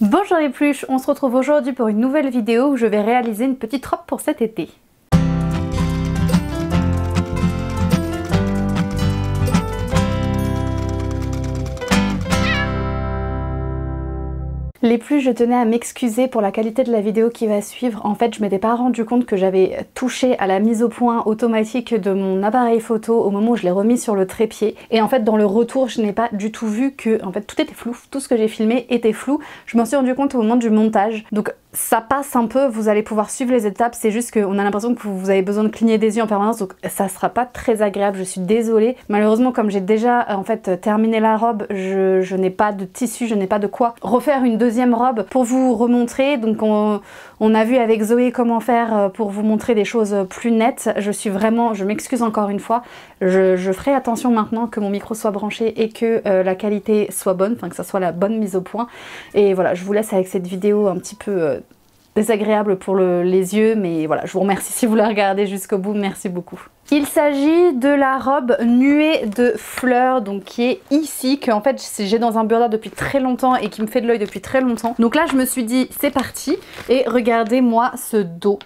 Bonjour les peluches, on se retrouve aujourd'hui pour une nouvelle vidéo où je vais réaliser une petite robe pour cet été. Les plus, je tenais à m'excuser pour la qualité de la vidéo qui va suivre. En fait, je m'étais pas rendu compte que j'avais touché à la mise au point automatique de mon appareil photo au moment où je l'ai remis sur le trépied. Et en fait, dans le retour, je n'ai pas du tout vu que en fait, tout était flou. Tout ce que j'ai filmé était flou. Je m'en suis rendu compte au moment du montage. Donc ça passe un peu, vous allez pouvoir suivre les étapes. C'est juste qu'on a l'impression que vous avez besoin de cligner des yeux en permanence. Donc ça sera pas très agréable, je suis désolée. Malheureusement, comme j'ai déjà en fait terminé la robe, je n'ai pas de tissu, je n'ai pas de quoi refaire une deuxième robe pour vous remontrer. Donc on a vu avec Zoé comment faire pour vous montrer des choses plus nettes. Je m'excuse encore une fois. Je ferai attention maintenant que mon micro soit branché et que la qualité soit bonne, enfin que ça soit la bonne mise au point. Et voilà, je vous laisse avec cette vidéo un petit peu désagréable pour les yeux, mais voilà, je vous remercie si vous la regardez jusqu'au bout, merci beaucoup. Il s'agit de la robe nuée de fleurs, donc qui est ici, que en fait j'ai dans un burda depuis très longtemps et qui me fait de l'œil depuis très longtemps. Donc là je me suis dit c'est parti, et regardez-moi ce dos.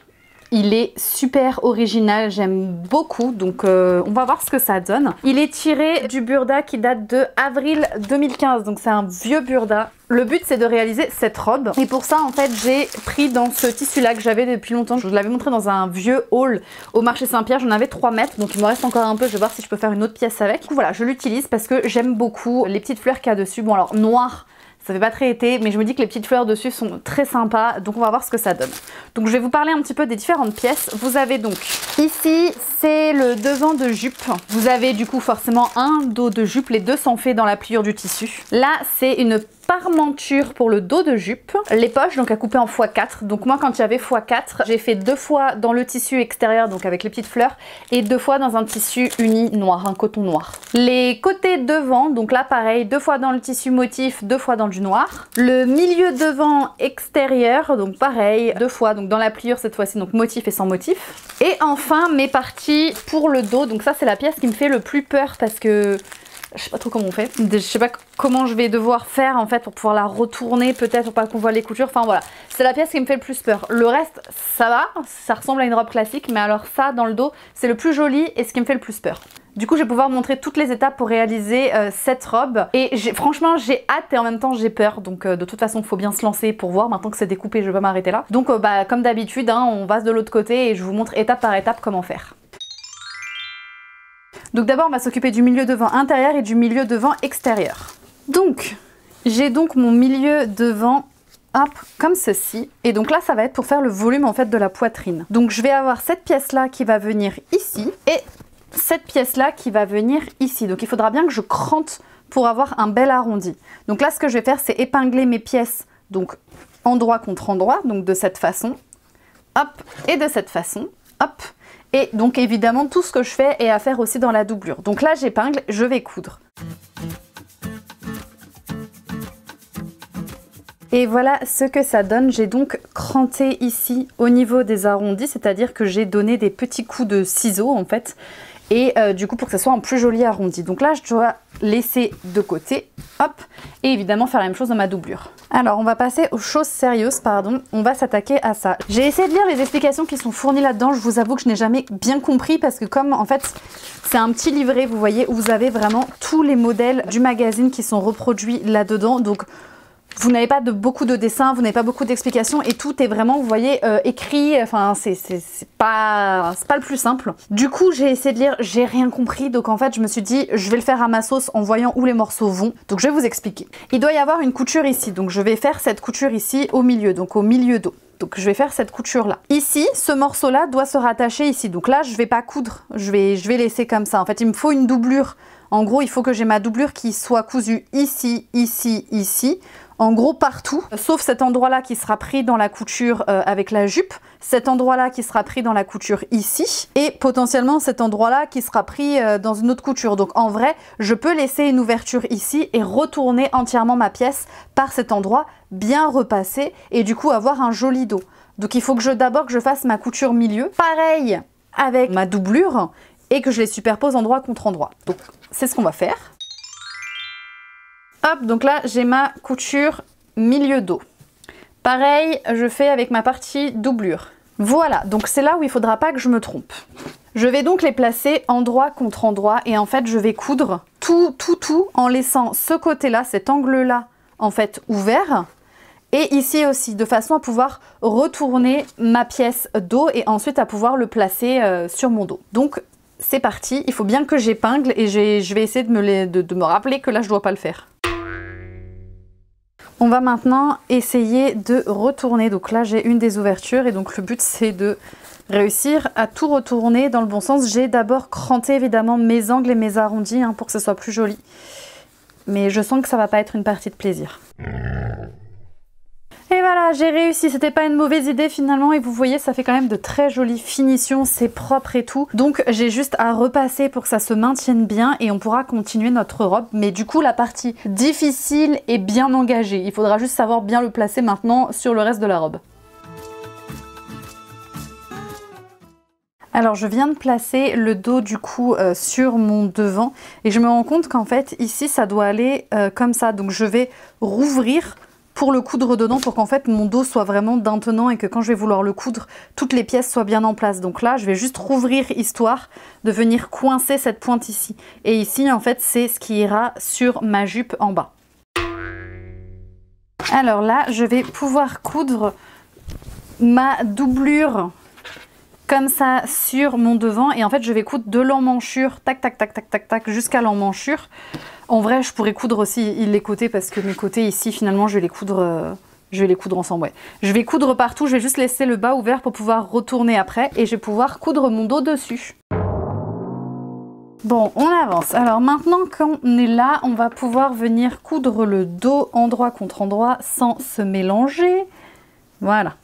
Il est super original, j'aime beaucoup, donc on va voir ce que ça donne. Il est tiré du burda qui date de avril 2015, donc c'est un vieux burda. Le but c'est de réaliser cette robe, et pour ça en fait j'ai pris dans ce tissu là que j'avais depuis longtemps. Je vous l'avais montré dans un vieux haul au marché Saint-Pierre, j'en avais 3 mètres, donc il me reste encore un peu, je vais voir si je peux faire une autre pièce avec. Du coup, voilà, je l'utilise parce que j'aime beaucoup les petites fleurs qu'il y a dessus. Bon alors noir, ça fait pas très été, mais je me dis que les petites fleurs dessus sont très sympas, donc on va voir ce que ça donne. Donc je vais vous parler un petit peu des différentes pièces. Vous avez donc ici, c'est le devant de jupe. Vous avez du coup forcément un dos de jupe, les deux sont faits dans la pliure du tissu. Là, c'est une parmenture pour le dos de jupe. Les poches donc à couper en x4. Donc moi quand j'avais x4, j'ai fait 2 fois dans le tissu extérieur, donc avec les petites fleurs, et 2 fois dans un tissu uni noir, un coton noir. Les côtés devant, donc là pareil, 2 fois dans le tissu motif, 2 fois dans du noir. Le milieu devant extérieur, donc pareil, 2 fois, donc dans la pliure cette fois-ci, donc motif et sans motif. Et enfin mes parties pour le dos, donc ça c'est la pièce qui me fait le plus peur parce que je sais pas trop comment on fait. Je sais pas comment je vais devoir faire en fait pour pouvoir la retourner, peut-être pour pas qu'on voit les coutures. Enfin voilà, c'est la pièce qui me fait le plus peur. Le reste, ça va, ça ressemble à une robe classique, mais alors ça dans le dos, c'est le plus joli et ce qui me fait le plus peur. Du coup, je vais pouvoir montrer toutes les étapes pour réaliser cette robe. Et franchement, j'ai hâte et en même temps, j'ai peur. Donc de toute façon, il faut bien se lancer pour voir. Maintenant que c'est découpé, je vais pas m'arrêter là. Donc comme d'habitude, hein, on va de l'autre côté et je vous montre étape par étape comment faire. Donc d'abord on va s'occuper du milieu devant intérieur et du milieu devant extérieur. Donc j'ai donc mon milieu devant, hop, comme ceci. Et donc là ça va être pour faire le volume en fait de la poitrine. Donc je vais avoir cette pièce là qui va venir ici et cette pièce là qui va venir ici. Donc il faudra bien que je crante pour avoir un bel arrondi. Donc là ce que je vais faire c'est épingler mes pièces donc endroit contre endroit, donc de cette façon, hop, et de cette façon, hop. Et donc évidemment tout ce que je fais est à faire aussi dans la doublure. Donc là j'épingle, je vais coudre. Et voilà ce que ça donne. J'ai donc cranté ici au niveau des arrondis, c'est-à-dire que j'ai donné des petits coups de ciseaux en fait. Et du coup pour que ça soit un plus joli arrondi. Donc là je dois laisser de côté, hop, et évidemment faire la même chose dans ma doublure. Alors on va passer aux choses sérieuses, pardon, on va s'attaquer à ça. J'ai essayé de lire les explications qui sont fournies là-dedans, je vous avoue que je n'ai jamais bien compris parce que comme en fait c'est un petit livret, vous voyez, où vous avez vraiment tous les modèles du magazine qui sont reproduits là-dedans, donc vous n'avez pas beaucoup de dessins, vous n'avez pas beaucoup d'explications et tout est vraiment, vous voyez, écrit, enfin c'est pas le plus simple. Du coup j'ai essayé de lire, j'ai rien compris, donc en fait je me suis dit je vais le faire à ma sauce en voyant où les morceaux vont. Donc je vais vous expliquer. Il doit y avoir une couture ici, donc je vais faire cette couture ici au milieu, donc au milieu dos. Donc je vais faire cette couture là. Ici, ce morceau là doit se rattacher ici, donc là je vais pas coudre, je vais laisser comme ça. En fait il me faut une doublure. En gros il faut que j'ai ma doublure qui soit cousue ici, ici, ici. En gros partout, sauf cet endroit-là qui sera pris dans la couture avec la jupe, cet endroit-là qui sera pris dans la couture ici, et potentiellement cet endroit-là qui sera pris dans une autre couture. Donc en vrai, je peux laisser une ouverture ici et retourner entièrement ma pièce par cet endroit, bien repasser, et du coup avoir un joli dos. Donc il faut que d'abord que je fasse ma couture milieu, pareil avec ma doublure, et que je les superpose endroit contre endroit. Donc c'est ce qu'on va faire. Hop, donc là j'ai ma couture milieu dos. Pareil, je fais avec ma partie doublure. Voilà, donc c'est là où il faudra pas que je me trompe. Je vais donc les placer endroit contre endroit et en fait je vais coudre tout en laissant ce côté-là, cet angle-là en fait ouvert et ici aussi de façon à pouvoir retourner ma pièce dos et ensuite à pouvoir le placer sur mon dos. Donc c'est parti, il faut bien que j'épingle et je vais essayer de me rappeler que là je dois pas le faire. On va maintenant essayer de retourner. Donc là, j'ai une des ouvertures et donc le but, c'est de réussir à tout retourner dans le bon sens. J'ai d'abord cranté évidemment mes angles et mes arrondis pour que ce soit plus joli. Mais je sens que ça va pas être une partie de plaisir. Et voilà, j'ai réussi, c'était pas une mauvaise idée finalement et vous voyez ça fait quand même de très jolies finitions, c'est propre et tout. Donc j'ai juste à repasser pour que ça se maintienne bien et on pourra continuer notre robe. Mais du coup la partie difficile est bien engagée, il faudra juste savoir bien le placer maintenant sur le reste de la robe. Alors je viens de placer le dos du coup sur mon devant et je me rends compte qu'en fait ici ça doit aller comme ça. Donc je vais rouvrir pour le coudre dedans pour qu'en fait mon dos soit vraiment d'un tenant et que quand je vais vouloir le coudre, toutes les pièces soient bien en place. Donc là, je vais juste rouvrir histoire de venir coincer cette pointe ici. Et ici, en fait, c'est ce qui ira sur ma jupe en bas. Alors là, je vais pouvoir coudre ma doublure comme ça sur mon devant et en fait je vais coudre de l'emmanchure, tac tac tac tac tac tac jusqu'à l'emmanchure. En vrai je pourrais coudre aussi les côtés parce que mes côtés ici finalement je vais les coudre ensemble. Ouais. Je vais coudre partout, je vais juste laisser le bas ouvert pour pouvoir retourner après et je vais pouvoir coudre mon dos dessus. Bon, on avance. Alors maintenant qu'on est là, on va pouvoir venir coudre le dos endroit contre endroit sans se mélanger. Voilà.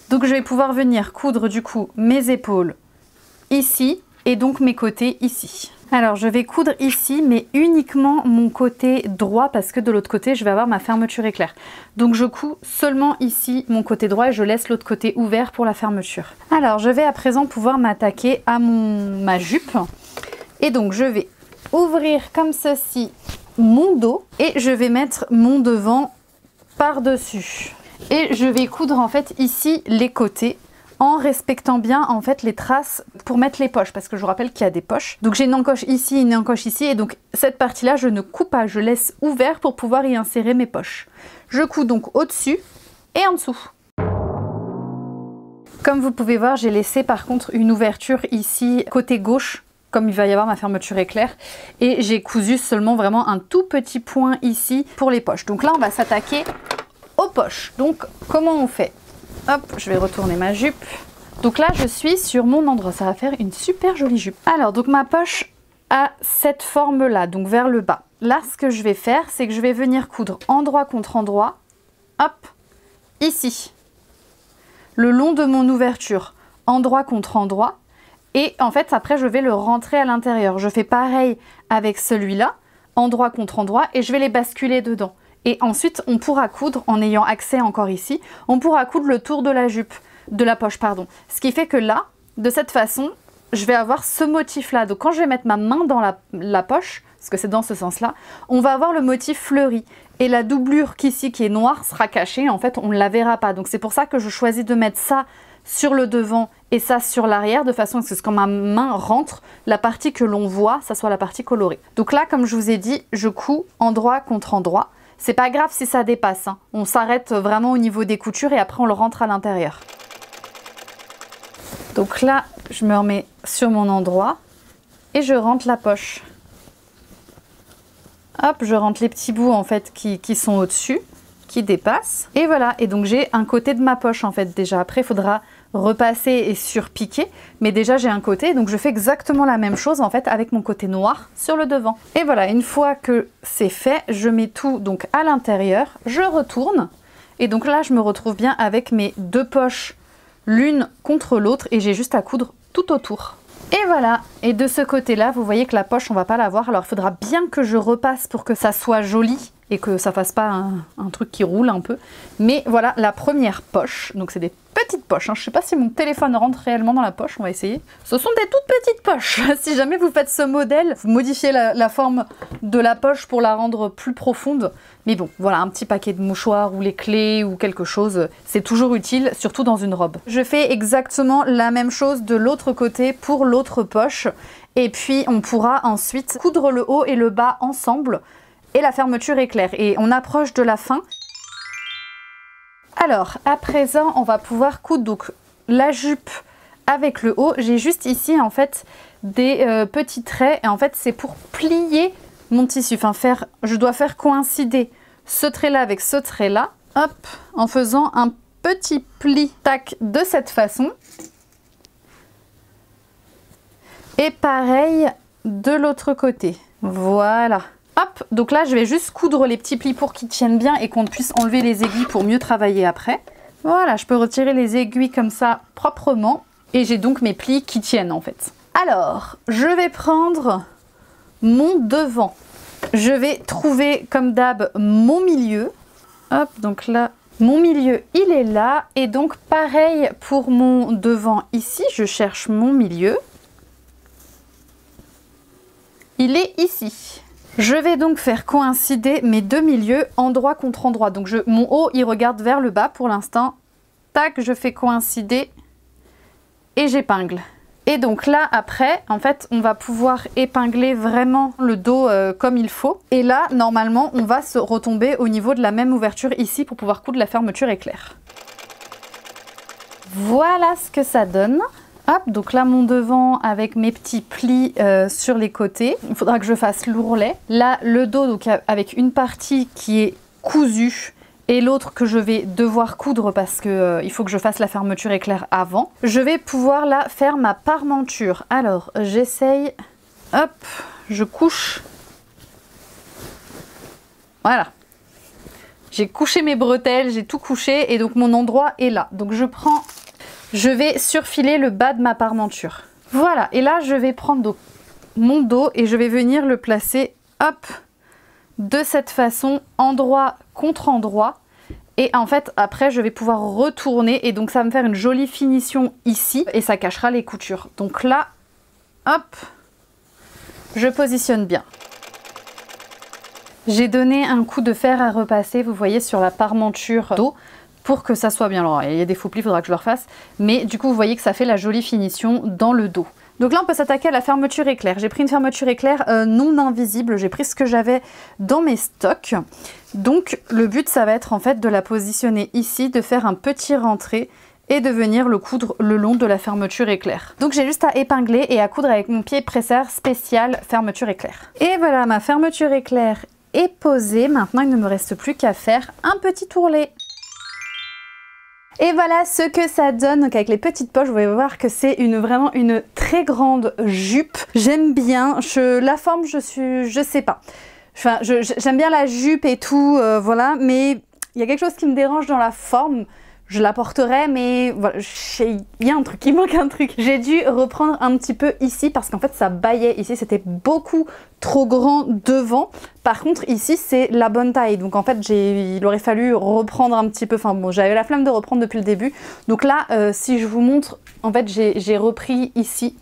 Donc je vais pouvoir venir coudre du coup mes épaules ici et donc mes côtés ici. Alors je vais coudre ici mais uniquement mon côté droit parce que de l'autre côté je vais avoir ma fermeture éclair. Donc je couds seulement ici mon côté droit et je laisse l'autre côté ouvert pour la fermeture. Alors je vais à présent pouvoir m'attaquer à ma jupe et donc je vais ouvrir comme ceci mon dos et je vais mettre mon devant par-dessus. Et je vais coudre en fait ici les côtés en respectant bien en fait les traces pour mettre les poches parce que je vous rappelle qu'il y a des poches. Donc j'ai une encoche ici, une encoche ici et donc cette partie là je ne coupe pas, je laisse ouvert pour pouvoir y insérer mes poches. Je couds donc au-dessus et en dessous. Comme vous pouvez voir, j'ai laissé par contre une ouverture ici côté gauche comme il va y avoir ma fermeture éclair et j'ai cousu seulement vraiment un tout petit point ici pour les poches. Donc là on va s'attaquer aux poches. Donc comment on fait? Hop, je vais retourner ma jupe. Donc là je suis sur mon endroit, ça va faire une super jolie jupe. Alors donc ma poche a cette forme là, donc vers le bas. Là ce que je vais faire, c'est que je vais venir coudre endroit contre endroit, hop, ici, le long de mon ouverture, endroit contre endroit, et en fait après je vais le rentrer à l'intérieur. Je fais pareil avec celui-là, endroit contre endroit, et je vais les basculer dedans. Et ensuite, on pourra coudre, en ayant accès encore ici, on pourra coudre le tour de la jupe, de la poche, pardon. Ce qui fait que là, de cette façon, je vais avoir ce motif-là. Donc quand je vais mettre ma main dans la poche, parce que c'est dans ce sens-là, on va avoir le motif fleuri. Et la doublure qu'ici, qui est noire, sera cachée. En fait, on ne la verra pas. Donc c'est pour ça que je choisis de mettre ça sur le devant et ça sur l'arrière, de façon à ce que quand ma main rentre, la partie que l'on voit, ça soit la partie colorée. Donc là, comme je vous ai dit, je couds endroit contre endroit. C'est pas grave si ça dépasse, hein. On s'arrête vraiment au niveau des coutures et après on le rentre à l'intérieur. Donc là, je me remets sur mon endroit et je rentre la poche. Hop, je rentre les petits bouts en fait qui sont au-dessus, qui dépassent. Et voilà, et donc j'ai un côté de ma poche en fait déjà. Après, il faudra repasser et surpiquer, mais déjà j'ai un côté, donc je fais exactement la même chose en fait avec mon côté noir sur le devant. Et voilà, une fois que c'est fait, je mets tout donc à l'intérieur, je retourne et donc là je me retrouve bien avec mes deux poches l'une contre l'autre et j'ai juste à coudre tout autour. Et voilà, et de ce côté là vous voyez que la poche on va pas la voir, alors il faudra bien que je repasse pour que ça soit joli et que ça fasse pas un truc qui roule un peu. Mais voilà la première poche, donc c'est des petites poches, hein. Je sais pas si mon téléphone rentre réellement dans la poche, on va essayer. Ce sont des toutes petites poches. Si jamais vous faites ce modèle, vous modifiez la forme de la poche pour la rendre plus profonde. Mais bon, voilà, un petit paquet de mouchoirs ou les clés ou quelque chose, c'est toujours utile, surtout dans une robe. Je fais exactement la même chose de l'autre côté pour l'autre poche. Et puis on pourra ensuite coudre le haut et le bas ensemble. Et la fermeture est claire. Et on approche de la fin. Alors, à présent, on va pouvoir coudre donc la jupe avec le haut. J'ai juste ici, en fait, des petits traits. Et en fait, c'est pour plier mon tissu. Enfin, je dois faire coïncider ce trait-là avec ce trait-là. Hop, en faisant un petit pli, tac, de cette façon. Et pareil de l'autre côté. Voilà. Hop, donc là je vais juste coudre les petits plis pour qu'ils tiennent bien et qu'on puisse enlever les aiguilles pour mieux travailler après. Voilà, je peux retirer les aiguilles comme ça proprement et j'ai donc mes plis qui tiennent en fait. Alors, je vais prendre mon devant. Je vais trouver comme d'hab mon milieu. Hop, donc là, mon milieu il est là et donc pareil pour mon devant ici, je cherche mon milieu. Il est ici. Je vais donc faire coïncider mes deux milieux endroit contre endroit. Donc mon haut, il regarde vers le bas pour l'instant. Tac, je fais coïncider et j'épingle. Et donc là, après, en fait, on va pouvoir épingler vraiment le dos comme il faut. Et là, normalement, on va se retomber au niveau de la même ouverture ici pour pouvoir coudre la fermeture éclair. Voilà ce que ça donne. Hop, donc là mon devant avec mes petits plis sur les côtés. Il faudra que je fasse l'ourlet. Là le dos donc avec une partie qui est cousue et l'autre que je vais devoir coudre parce que il faut que je fasse la fermeture éclair avant. Je vais pouvoir là faire ma parmenture. Alors j'essaye, hop, je couche. Voilà. J'ai couché mes bretelles, j'ai tout couché et donc mon endroit est là. Donc je vais surfiler le bas de ma parmenture. Voilà, et là je vais prendre donc mon dos et je vais venir le placer, hop, de cette façon, endroit contre endroit. Et en fait, après, je vais pouvoir retourner et donc ça va me faire une jolie finition ici et ça cachera les coutures. Donc là, hop, je positionne bien. J'ai donné un coup de fer à repasser, vous voyez, sur la parmenture dos, pour que ça soit bien. Alors, il y a des faux plis, il faudra que je le refasse. Mais du coup, vous voyez que ça fait la jolie finition dans le dos. Donc là, on peut s'attaquer à la fermeture éclair. J'ai pris une fermeture éclair non invisible. J'ai pris ce que j'avais dans mes stocks. Donc, le but, ça va être en fait de la positionner ici, de faire un petit rentré et de venir le coudre le long de la fermeture éclair. Donc, j'ai juste à épingler et à coudre avec mon pied presseur spécial fermeture éclair. Et voilà, ma fermeture éclair est posée. Maintenant, il ne me reste plus qu'à faire un petit ourlet. Et voilà ce que ça donne. Donc avec les petites poches, vous pouvez voir que c'est vraiment une très grande jupe. J'aime bien. La forme, je sais pas. Enfin, j'aime bien la jupe et tout, voilà. Mais il y a quelque chose qui me dérange dans la forme. Je la porterai, mais voilà, il y a un truc, il manque un truc. J'ai dû reprendre un petit peu ici parce qu'en fait ça baillait ici, c'était beaucoup trop grand devant. Par contre ici c'est la bonne taille, donc en fait il aurait fallu reprendre un petit peu, enfin bon, j'avais la flemme de reprendre depuis le début. Donc là, si je vous montre, en fait j'ai repris ici.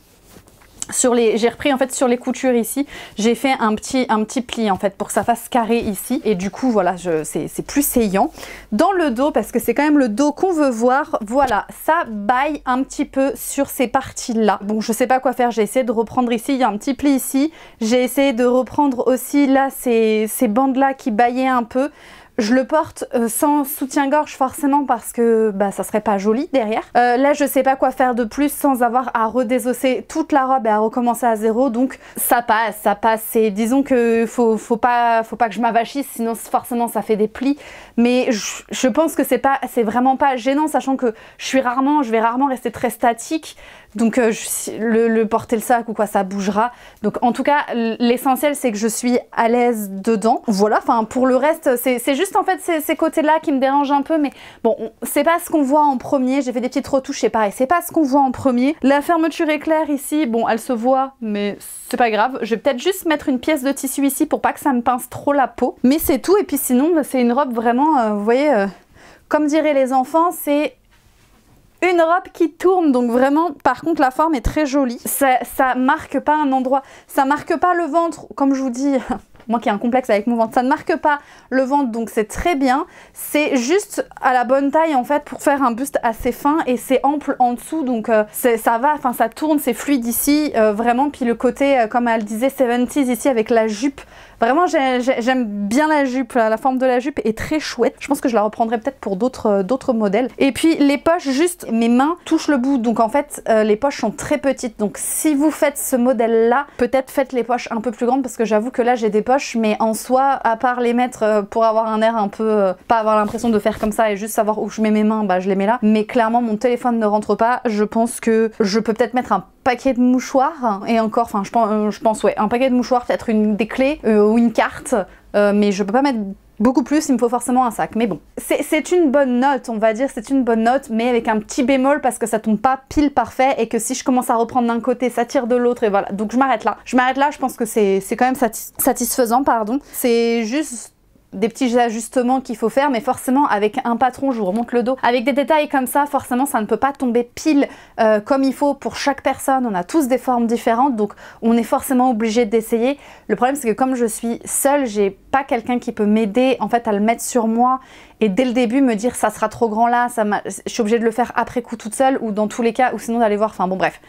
J'ai repris en fait sur les coutures ici, j'ai fait un petit pli en fait pour que ça fasse carré ici et du coup voilà, c'est plus saillant. Dans le dos, parce que c'est quand même le dos qu'on veut voir, voilà, ça baille un petit peu sur ces parties là. Bon, je sais pas quoi faire, j'ai essayé de reprendre ici, il y a un petit pli ici, j'ai essayé de reprendre aussi là ces bandes là qui baillaient un peu. Je le porte sans soutien-gorge forcément parce que bah, ça serait pas joli derrière. Là, je sais pas quoi faire de plus sans avoir à redésosser toute la robe et à recommencer à zéro. Donc ça passe. Et disons que faut pas que je m'avachisse, sinon forcément ça fait des plis. Mais je pense que c'est vraiment pas gênant, sachant que je vais rarement rester très statique. Donc le porter le sac ou quoi, ça bougera. Donc en tout cas, l'essentiel c'est que je suis à l'aise dedans. Voilà, enfin pour le reste, c'est juste en fait ces côtés-là qui me dérangent un peu. Mais bon, c'est pas ce qu'on voit en premier. J'ai fait des petites retouches, c'est pareil, c'est pas ce qu'on voit en premier. La fermeture éclair ici, bon, elle se voit, mais c'est pas grave. Je vais peut-être juste mettre une pièce de tissu ici pour pas que ça me pince trop la peau. Mais c'est tout. Et puis sinon, c'est une robe vraiment, vous voyez, comme diraient les enfants, c'est Une robe qui tourne, donc vraiment, par contre la forme est très jolie. Ça marque pas un endroit, ça marque pas le ventre, comme je vous dis, moi qui ai un complexe avec mon ventre, ça ne marque pas le ventre, donc c'est très bien. C'est juste à la bonne taille en fait pour faire un buste assez fin et c'est ample en dessous, donc ça va, enfin ça tourne, c'est fluide ici, vraiment. Puis le côté, comme elle disait, 70s ici avec la jupe. Vraiment, j'aime bien la jupe, la forme de la jupe est très chouette. Je pense que je la reprendrai peut-être pour d'autres modèles. Et puis les poches, juste mes mains touchent le bout, donc en fait les poches sont très petites. Donc si vous faites ce modèle-là, peut-être faites les poches un peu plus grandes parce que j'avoue que là j'ai des poches, mais en soi, à part les mettre pour avoir un air un peu, pas avoir l'impression de faire comme ça et juste savoir où je mets mes mains, bah je les mets là. Mais clairement mon téléphone ne rentre pas. Je pense que je peux peut-être mettre un paquet de mouchoirs et encore, enfin je pense ouais, un paquet de mouchoirs, peut-être des clés ou une carte, mais je peux pas mettre beaucoup plus, il me faut forcément un sac. Mais bon, c'est une bonne note, on va dire, c'est une bonne note, mais avec un petit bémol parce que ça tombe pas pile parfait et que si je commence à reprendre d'un côté, ça tire de l'autre et voilà. Donc je m'arrête là. Je pense que c'est quand même satisfaisant, pardon. C'est juste des petits ajustements qu'il faut faire, mais forcément avec un patron, je vous remonte le dos, avec des détails comme ça, forcément ça ne peut pas tomber pile comme il faut pour chaque personne. On a tous des formes différentes, donc on est forcément obligé d'essayer. Le problème c'est que comme je suis seule, j'ai pas quelqu'un qui peut m'aider en fait à le mettre sur moi et dès le début me dire ça sera trop grand là, je suis obligée de le faire après coup toute seule ou dans tous les cas, ou sinon d'aller voir, enfin bon bref.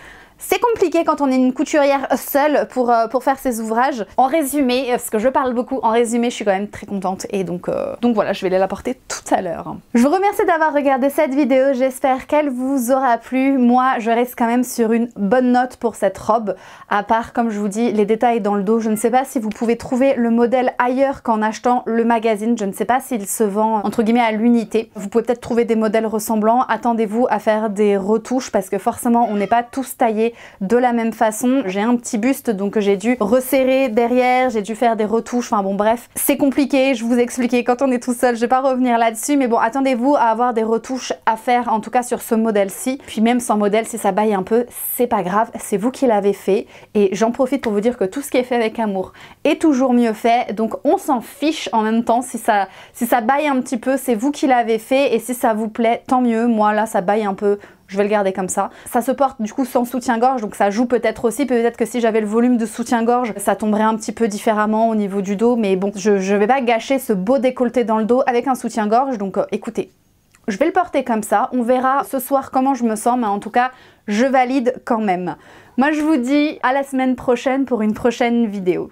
C'est compliqué quand on est une couturière seule pour faire ses ouvrages. En résumé, parce que je parle beaucoup, en résumé, je suis quand même très contente et donc voilà, je vais les apporter tout à l'heure. Je vous remercie d'avoir regardé cette vidéo, j'espère qu'elle vous aura plu. Moi, je reste quand même sur une bonne note pour cette robe, à part, comme je vous dis, les détails dans le dos. Je ne sais pas si vous pouvez trouver le modèle ailleurs qu'en achetant le magazine. Je ne sais pas s'il se vend, entre guillemets, à l'unité. Vous pouvez peut-être trouver des modèles ressemblants. Attendez-vous à faire des retouches parce que forcément, on n'est pas tous taillés de la même façon. J'ai un petit buste donc j'ai dû resserrer derrière, j'ai dû faire des retouches, enfin bon bref, c'est compliqué, je vous ai expliqué quand on est tout seul, je vais pas revenir là-dessus, mais bon attendez-vous à avoir des retouches à faire en tout cas sur ce modèle-ci. Puis même sans modèle, si ça baille un peu, c'est pas grave, c'est vous qui l'avez fait et j'en profite pour vous dire que tout ce qui est fait avec amour est toujours mieux fait, donc on s'en fiche en même temps si ça baille un petit peu, c'est vous qui l'avez fait et si ça vous plaît, tant mieux. Moi là ça baille un peu, je vais le garder comme ça. Ça se porte du coup sans soutien-gorge, donc ça joue peut-être aussi. Peut-être que si j'avais le volume de soutien-gorge, ça tomberait un petit peu différemment au niveau du dos. Mais bon, je vais pas gâcher ce beau décolleté dans le dos avec un soutien-gorge. Donc écoutez, je vais le porter comme ça. On verra ce soir comment je me sens, mais en tout cas, je valide quand même. Moi, je vous dis à la semaine prochaine pour une prochaine vidéo.